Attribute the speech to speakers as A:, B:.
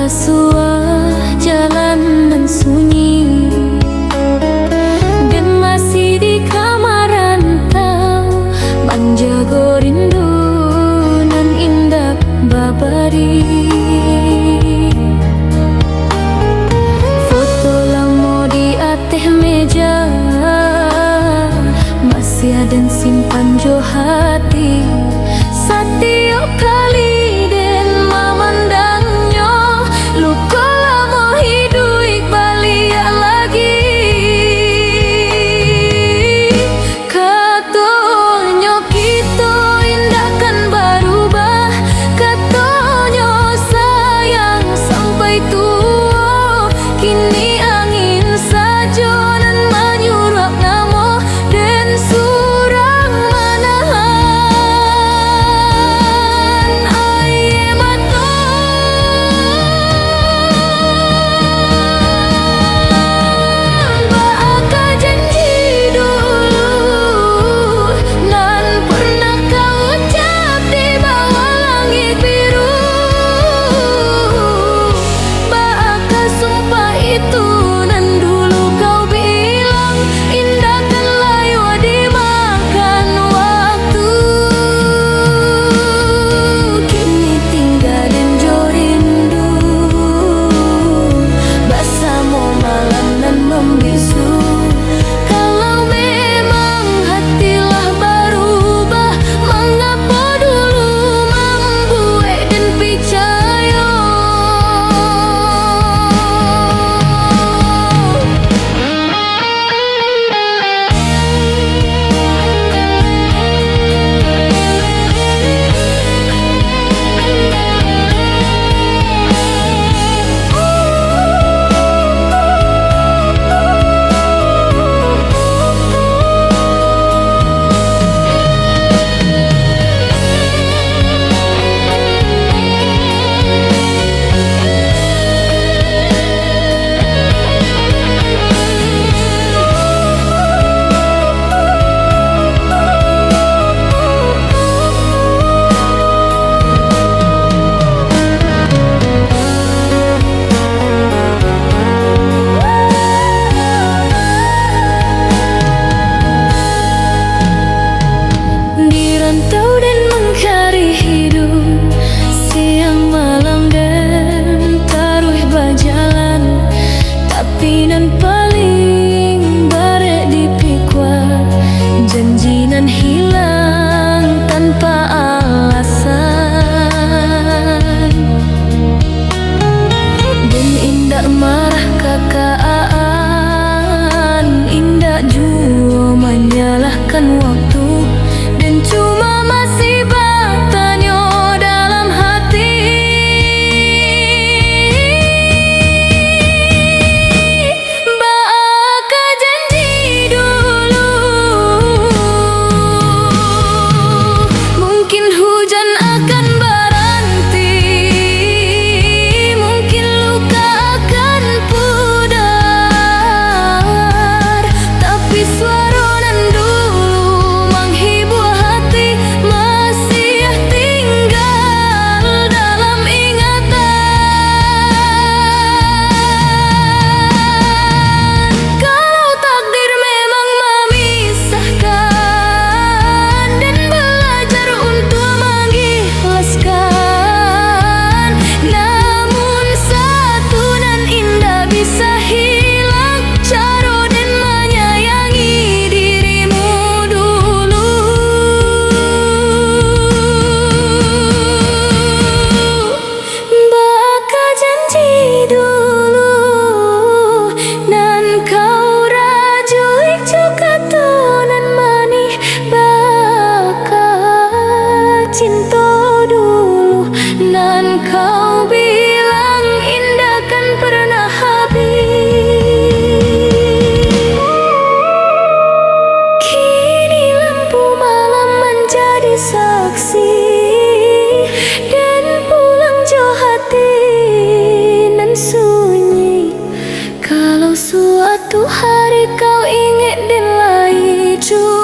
A: sebuah jalan nan sunyi, dan masih di kamar rantau menjaga rindu nan indah babari. Foto lama di atas meja masih ada simpan jo hati. Setiap kali den memandangnya, luka lama hidup balik lagi. Katanya kita indah kan berubah, katanya sayang sampai tua. Kini angin saja nan menyuruh nama dan surang menahan air mata. Baka janji dulu nan pernah kau ucap di bawah langit biru. Baka sumpah itu nan dulu kau bilang indah kan layu dimakan waktu. Kini tinggal dan jo rindu bersama malam nan membisu. Kalau memang hatilah berubah, mengapa dulu membuat dan percaya? Dirantau dan mengcari hidup siang malam dan taruh berjalan, tapi nan paling barek dipikir janji nan hilang tanpa alasan. Dan indah marah kakaan, indah jua menyalahkan waktu, dan cuma masih bertanya dalam hati. Baka janji dulu, mungkin hujan akan berhenti, mungkin luka akan pudar, tapi suara nan dulu menghibur hati masih tinggal dalam ingatan. Kalau takdir memang memisahkan dan belajar untuk mengikhlaskan, namun satu nan indah bisa hilang, cara dan menyayangi dirimu dulu. Baka janji dulu nan kau rajuik juga nan manih. Baka cinta dulu nan kau bilang indah kan pernah habis. Kini lampu malam menjadi saksi, dan pulang jo hati nan sunyi. Kalau suatu hari kau ingat dan laju